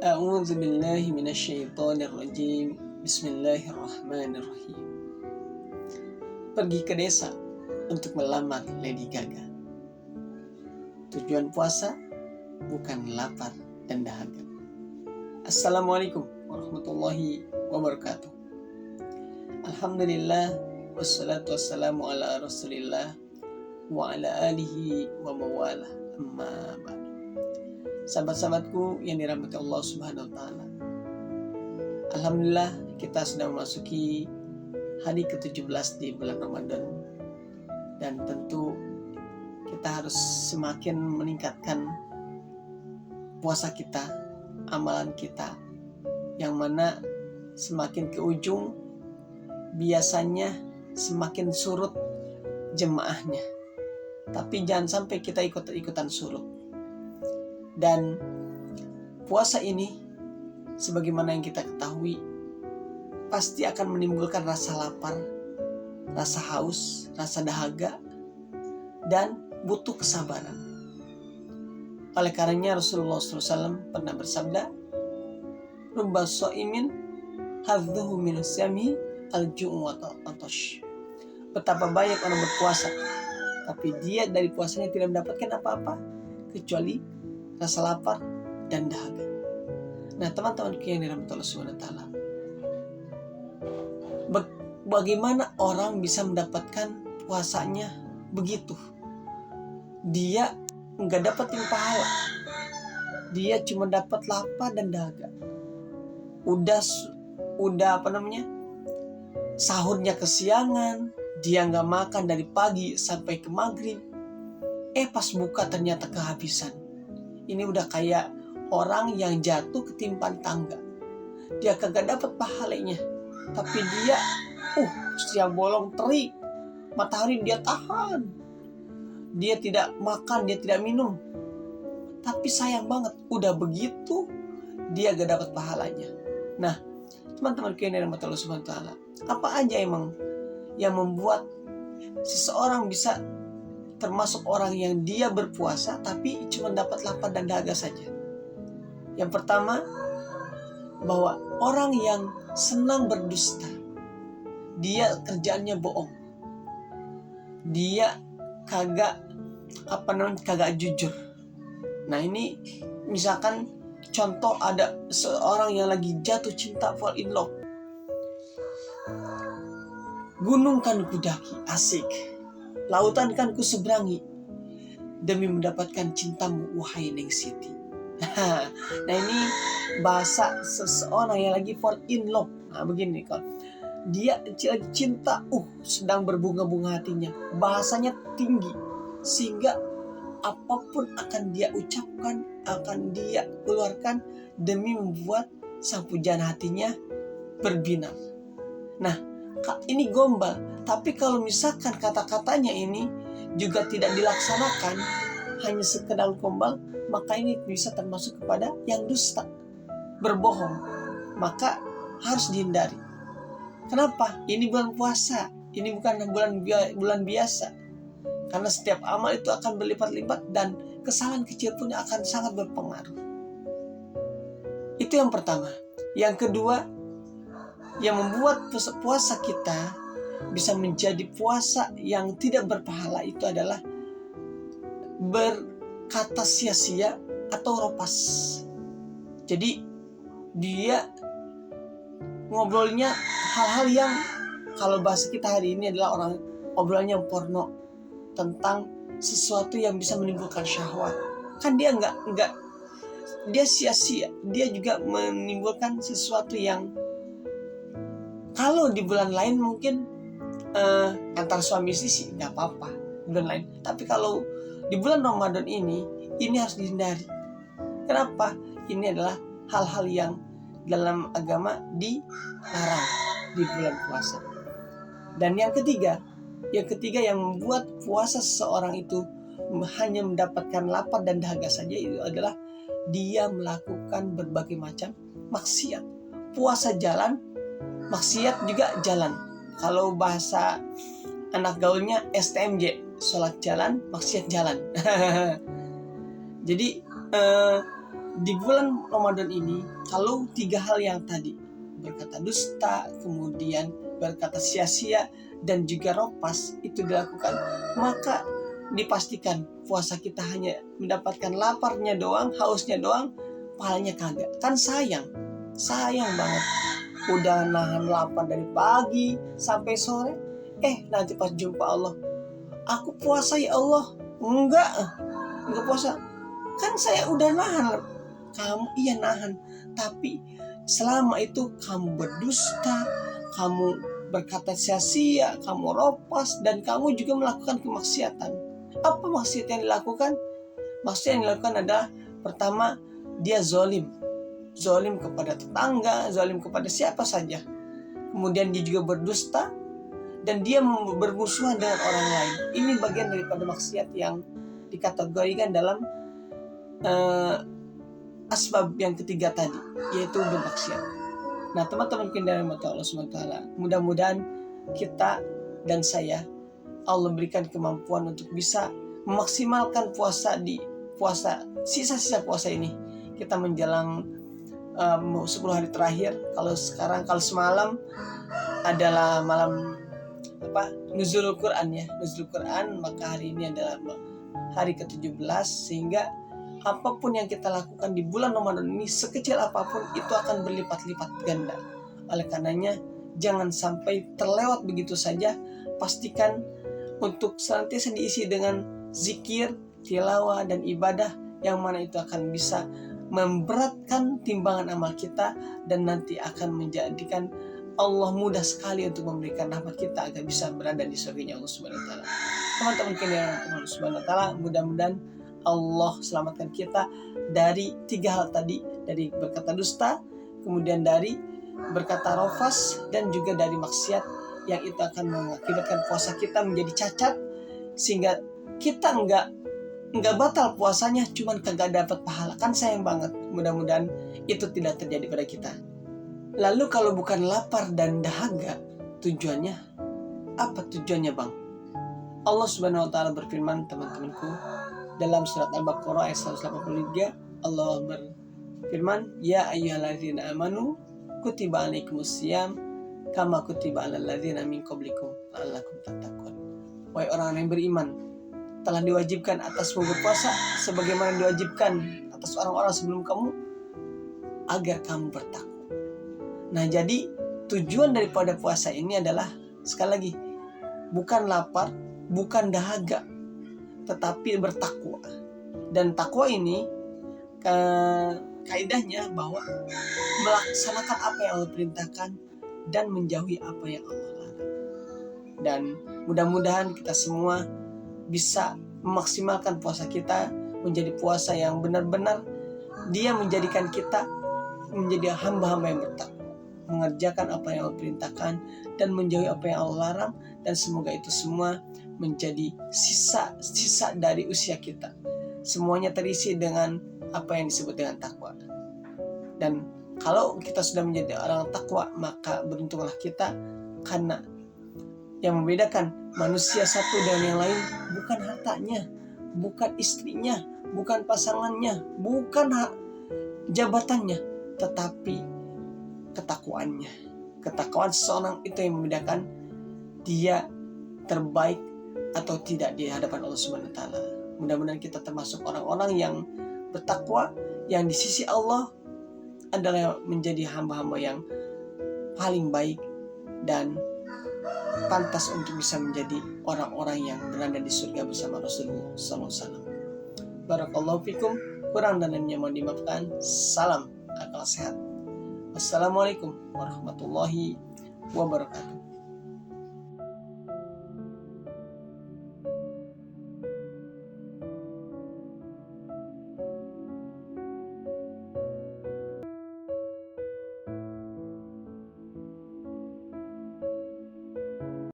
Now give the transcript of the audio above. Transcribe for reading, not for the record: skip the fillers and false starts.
A'udzu billahi minasyaitonir rajim. Bismillahirrahmanirrahim. Pergi ke desa untuk melamar Lady Gaga. Tujuan puasa bukan lapar dan dahaga. Assalamualaikum warahmatullahi wabarakatuh. Alhamdulillah wassalatu wassalamu ala rasulillah wa ala alihi wa mawalah, amma ba'du. Sahabat-sahabatku yang dirahmati Allah Subhanahu wa taala. Alhamdulillah kita sudah memasuki hari ke-17 di bulan Ramadan, dan tentu kita harus semakin meningkatkan puasa kita, amalan kita, yang mana semakin ke ujung biasanya semakin surut jemaahnya. Tapi jangan sampai kita ikut-ikutan surut. Dan puasa ini, sebagaimana yang kita ketahui, pasti akan menimbulkan rasa lapar, rasa haus, rasa dahaga, dan butuh kesabaran. Oleh karenanya Rasulullah SAW pernah bersabda, "Rubba sha'imin hadzuhu min syami al-ju'u wa atash." Betapa banyak orang berpuasa, tapi dia dari puasanya tidak mendapatkan apa-apa kecuali rasa lapar dan dahaga. Nah, teman-teman yang dirahmati Allah Subhanahu wa taala, bagaimana orang bisa mendapatkan puasanya begitu? Dia nggak dapetin pahala, dia cuma dapat lapar dan dahaga. Udah sahurnya kesiangan, dia nggak makan dari pagi sampai ke maghrib. Pas buka ternyata kehabisan. Ini udah kayak orang yang jatuh ketimpan tangga. Dia kagak dapat pahalanya, tapi dia siang bolong terik, matahari dia tahan, dia tidak makan, dia tidak minum. Tapi sayang banget, udah begitu dia gak dapat pahalanya. Nah, teman-teman yang dirahmati Allah Subhanahu wa taala, apa aja emang yang membuat seseorang bisa termasuk orang yang dia berpuasa tapi cuma dapat lapar dan dahaga saja? Yang pertama, bahwa orang yang senang berdusta, dia kerjaannya bohong, dia kagak jujur. Nah, ini misalkan contoh, ada seorang yang lagi jatuh cinta, fall in love. Gunung kan kudaki, asik. Lautan kan kuseberangi demi mendapatkan cintamu, wahai Neng Siti. Nah, ini bahasa seseorang yang lagi fall in love. Nah, begini, kalau dia lagi cinta, sedang berbunga-bunga hatinya, bahasanya tinggi, sehingga apapun akan dia ucapkan, akan dia keluarkan demi membuat sang pujaan hatinya berbinar. Nah, ini gombal. Tapi kalau misalkan kata-katanya ini juga tidak dilaksanakan, hanya sekedar gombal, maka ini bisa termasuk kepada yang dusta, berbohong. Maka harus dihindari. Kenapa? Ini bulan puasa, ini bukan bulan biasa. Karena setiap amal itu akan berlipat-lipat, dan kesalahan kecil pun akan sangat berpengaruh. Itu yang pertama. Yang kedua, yang membuat puasa kita bisa menjadi puasa yang tidak berpahala, itu adalah berkata sia-sia atau ropas. Jadi dia ngobrolnya hal-hal yang, kalau bahasa kita hari ini adalah orang obrolannya porno, tentang sesuatu yang bisa menimbulkan syahwat. Kan dia enggak dia sia-sia, dia juga menimbulkan sesuatu yang kalau di bulan lain mungkin antar suami istri sih nggak apa-apa bulan lain, tapi kalau di bulan Ramadan ini harus dihindari. Kenapa? Ini adalah hal-hal yang dalam agama dilarang di bulan puasa. Dan yang ketiga yang membuat puasa seseorang itu hanya mendapatkan lapar dan dahaga saja, itu adalah dia melakukan berbagai macam maksiat. Puasa jalan, maksiat juga jalan. Kalau bahasa anak gaulnya STMJ, sholat jalan, maksiat jalan. Jadi di bulan Ramadan ini, kalau 3 hal yang tadi, berkata dusta, kemudian berkata sia-sia, dan juga ropas itu dilakukan, maka dipastikan puasa kita hanya mendapatkan laparnya doang, hausnya doang, pahalanya kagak. Kan sayang banget. Udah nahan lapar dari pagi sampai sore, nanti pas jumpa Allah, aku puasa ya Allah, enggak puasa. Kan saya udah nahan. Kamu iya nahan, tapi selama itu kamu berdusta, kamu berkata sia-sia, kamu ropas, dan kamu juga melakukan kemaksiatan. Apa maksud yang dilakukan? Maksud yang dilakukan adalah, pertama, dia zolim kepada tetangga, zolim kepada siapa saja. Kemudian dia juga berdusta, dan dia bermusuhan dengan orang lain. Ini bagian daripada maksiat yang dikategorikan dalam asbab yang ketiga tadi, yaitu bermaksiat. Nah, teman-teman dari Allah SWT, mudah-mudahan kita dan saya, Allah berikan kemampuan untuk bisa memaksimalkan sisa-sisa puasa ini. Kita menjelang 10 hari terakhir. Kalau semalam adalah malam Nuzulul Quran ya, Nuzulul Quran, maka hari ini adalah hari ke-17, sehingga apapun yang kita lakukan di bulan Ramadan ini, sekecil apapun, itu akan berlipat-lipat ganda. Oleh karenanya, jangan sampai terlewat begitu saja. Pastikan untuk senantiasa diisi dengan zikir, tilawah, dan ibadah, yang mana itu akan bisa memberatkan timbangan amal kita, dan nanti akan menjadikan Allah mudah sekali untuk memberikan rahmat kita agar bisa berada di surganya Allah Subhanahu wa taala. Teman-teman Allah Subhanahu wa taala, mudah-mudahan Allah selamatkan kita dari 3 hal tadi, dari berkata dusta, kemudian dari berkata rofas, dan juga dari maksiat yang itu akan mengakibatkan puasa kita menjadi cacat, sehingga kita enggak batal puasanya, cuman kagak dapat pahala. Kan sayang banget. Mudah-mudahan itu tidak terjadi pada kita. Lalu kalau bukan lapar dan dahaga, tujuannya apa? Tujuannya bang? Allah Subhanahu wa taala berfirman, teman-temanku, dalam surat Al-Baqarah ayat 183, Allah berfirman, ya ayyuhalladzina amanu kutiba alaikumusiyam kama kutiba alal ladzina min qablikum la'allakum tattaqun. Wahai orang yang beriman, telah diwajibkan atasmu berpuasa sebagaimana diwajibkan atas orang-orang sebelum kamu, agar kamu bertakwa. Nah, jadi tujuan daripada puasa ini adalah, sekali lagi, bukan lapar, bukan dahaga, tetapi bertakwa. Dan takwa ini kaidahnya bahwa melaksanakan apa yang Allah perintahkan dan menjauhi apa yang Allah larang. Dan mudah-mudahan kita semua bisa memaksimalkan puasa kita menjadi puasa yang benar-benar dia menjadikan kita menjadi hamba-hamba yang bertakwa, mengerjakan apa yang Allah perintahkan dan menjauhi apa yang Allah larang. Dan semoga itu semua menjadi sisa dari usia kita, semuanya terisi dengan apa yang disebut dengan takwa. Dan kalau kita sudah menjadi orang takwa, maka beruntunglah kita, karena yang membedakan manusia satu dengan yang lain bukan hartanya, bukan istrinya, bukan pasangannya, bukan jabatannya, tetapi ketakwaannya. Ketakwaan seseorang itu yang membedakan dia terbaik atau tidak di hadapan Allah Subhanahu wa taala. Mudah-mudahan kita termasuk orang-orang yang bertakwa, yang di sisi Allah adalah menjadi hamba-hamba yang paling baik dan pantas untuk bisa menjadi orang-orang yang berada di surga bersama Rasulullah SAW. Barakallahu fikum. Kurang dan lebihnya mohon dimaafkan. Salam akal sehat. Wassalamualaikum warahmatullahi wabarakatuh.